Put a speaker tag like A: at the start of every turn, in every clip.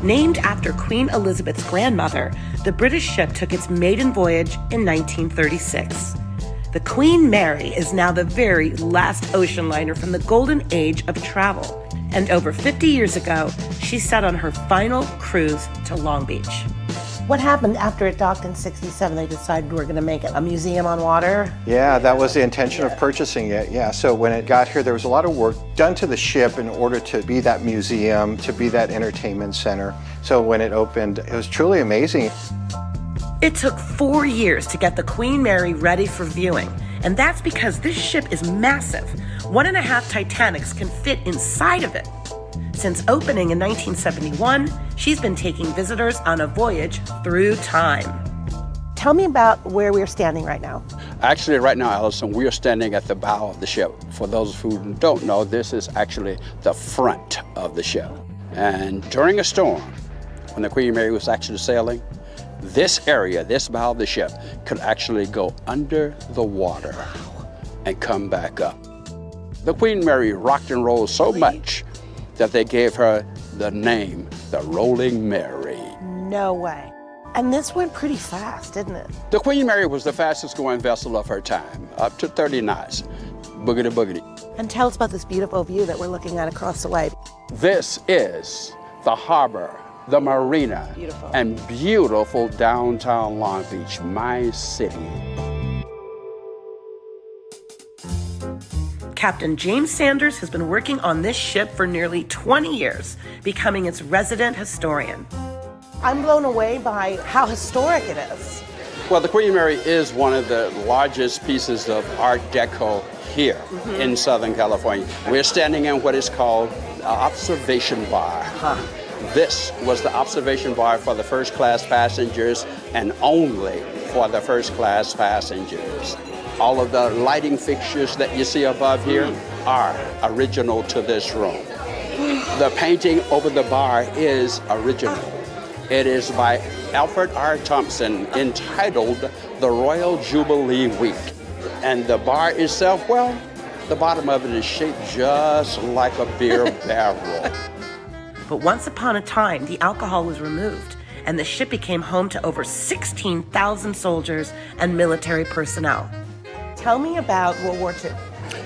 A: Named after Queen Elizabeth's grandmother, the British ship took its maiden voyage in 1936. The Queen Mary is now the very last ocean liner from the golden age of travel. And over 50 years ago, she set on her final cruise to Long Beach. What happened after it docked in '67? They decided we're going to make it a museum on water?
B: Yeah, that was the intention of purchasing it. Yeah, so when it got here, there was a lot of work done to the ship in order to be that museum, to be that entertainment center. So when it opened, it was truly amazing.
A: It took 4 years to get the Queen Mary ready for viewing, and that's because this ship is massive. 1.5 Titanics can fit inside of it. Since opening in 1971, she's been taking visitors on a voyage through time. Tell me about where we're standing right now.
C: Actually, right now, Alison, we are standing at the bow of the ship. For those who don't know, this is actually the front of the ship. And during a storm, when the Queen Mary was actually sailing, this area, this bow of the ship, could actually go under the water and come back up. The Queen Mary rocked and rolled so much that they gave her the name, the Rolling Mary.
A: No way. And this went pretty fast, didn't it?
C: The Queen Mary was the fastest going vessel of her time, up to 30 knots, boogity boogity.
A: And tell us about this beautiful view that we're looking at across the way.
C: This is the harbor, the marina, and beautiful downtown Long Beach, my city.
A: Captain James Sanders has been working on this ship for nearly 20 years, becoming its resident historian. I'm blown away by how historic it is.
C: Well, the Queen Mary is one of the largest pieces of Art Deco here in Southern California. We're standing in what is called an observation bar. This was the observation bar for the first class passengers and only for the first class passengers. All of the lighting fixtures that you see above here are original to this room. The painting over the bar is original. It is by Alfred R. Thompson, entitled The Royal Jubilee Week. And the bar itself, well, the bottom of it is shaped just like a beer barrel.
A: But once upon a time, the alcohol was removed, and the ship became home to over 16,000 soldiers and military personnel. Tell me about World War II.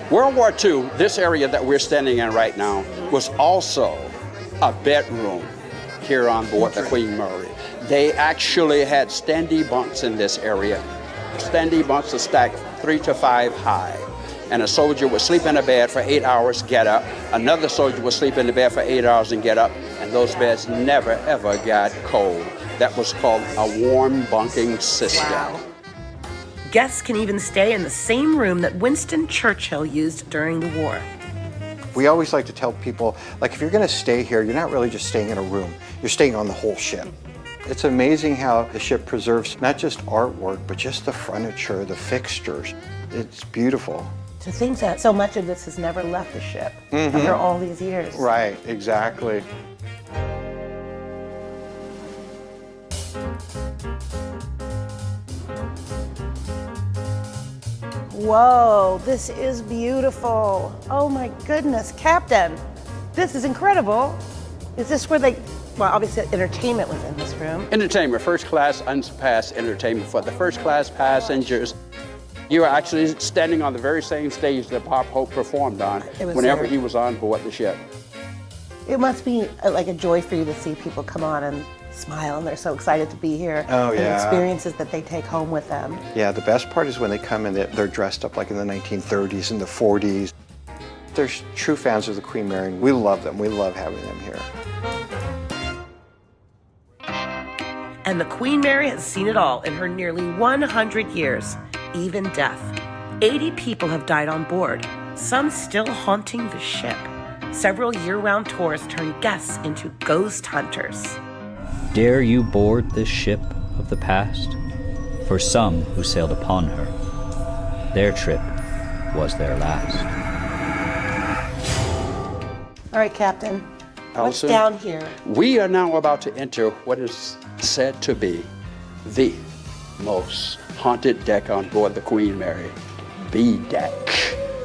C: World War II, this area that we're standing in right now, was also a bedroom here on board the Queen Mary. They actually had standee bunks in this area. Standee bunks are stacked 3 to 5 high. And a soldier would sleep in a bed for 8 hours, get up. Another soldier would sleep in the bed for 8 hours and get up. And those beds never, ever got cold. That was called a warm bunking system.
A: Wow. Guests can even stay in the same room that Winston Churchill used during the war.
B: We always like to tell people, like, if you're going to stay here, you're not really just staying in a room. You're staying on the whole ship. It's amazing how the ship preserves not just artwork, but just the furniture, the fixtures. It's beautiful.
A: To think that so much of this has never left the ship after all these years.
B: Right, exactly.
A: Whoa, this is beautiful. Oh my goodness, Captain, this is incredible. Is this where well, obviously entertainment was in this room.
C: Entertainment, first class, unsurpassed entertainment for the first class passengers. You are actually standing on the very same stage that Bob Hope performed on whenever he was on board the ship.
A: It must be like a joy for you to see people come on and smile, and they're so excited to be here.
B: Oh, yeah.
A: And experiences that they take home with them.
B: Yeah, the best part is when they come and they're dressed up like in the 1930s and the 40s. They're true fans of the Queen Mary, and we love them. We love having them here.
A: And the Queen Mary has seen it all in her nearly 100 years, even death. 80 people have died on board, some still haunting the ship. Several year-round tours turn guests into ghost hunters.
D: Dare you board this ship of the past? For some who sailed upon her, their trip was their last.
A: All right, Captain, what's
C: Alison,
A: down here?
C: We are now about to enter what is said to be the most haunted deck on board the Queen Mary, B deck.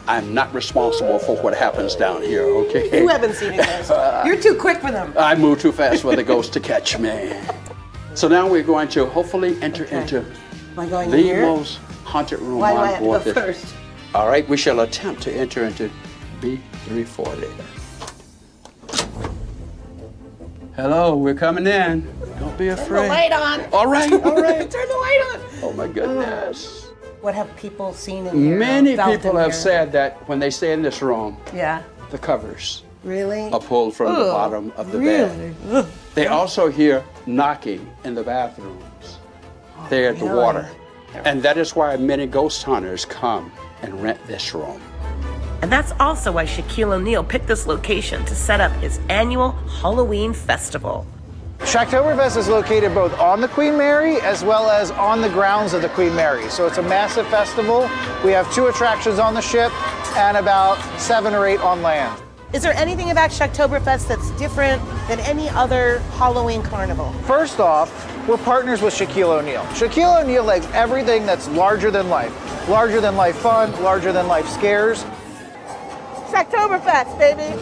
C: I'm not responsible for what happens down here, okay?
A: You haven't seen a ghost. You're too quick for them.
C: I move too fast for the ghost to catch me. So now we're going to hopefully enter into
A: Am I going
C: the
A: in here?
C: most haunted room
A: Why do I
C: on
A: have to
C: board
A: go
C: this.
A: first?
C: All right, we shall attempt to enter into B340. Hello, we're coming in. Don't be afraid.
A: Turn the light on.
C: All right, all right.
A: Turn the light on.
C: Oh my goodness.
A: What have people seen in here?
C: Many
A: felt
C: people
A: in
C: have
A: here?
C: said that when they stay in this room,
A: Yeah.
C: the covers
A: Really?
C: are pulled from the bottom of the bed.
A: Really?
C: They also hear knocking in the bathrooms. They're at the
A: really?
C: water. And that is why many ghost hunters come and rent this room.
A: And that's also why Shaquille O'Neal picked this location to set up his annual Halloween festival.
E: Shacktoberfest is located both on the Queen Mary as well as on the grounds of the Queen Mary. So it's a massive festival. We have 2 attractions on the ship and about 7 or 8 on land.
A: Is there anything about Shacktoberfest that's different than any other Halloween carnival?
E: First off, we're partners with Shaquille O'Neal. Shaquille O'Neal likes everything that's larger than life. Larger than life fun, larger than life scares.
A: Shacktoberfest, baby!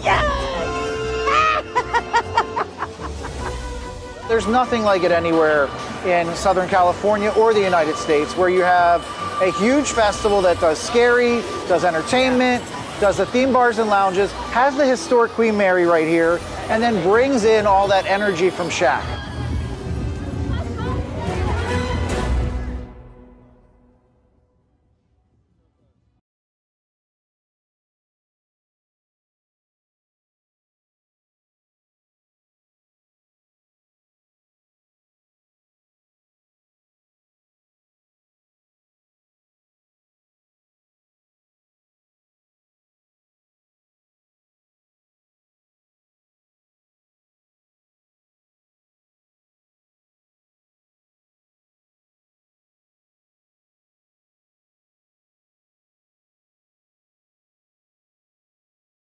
A: Yes!
E: There's nothing like it anywhere in Southern California or the United States where you have a huge festival that does scary, does entertainment, does the theme bars and lounges, has the historic Queen Mary right here, and then brings in all that energy from Shaq.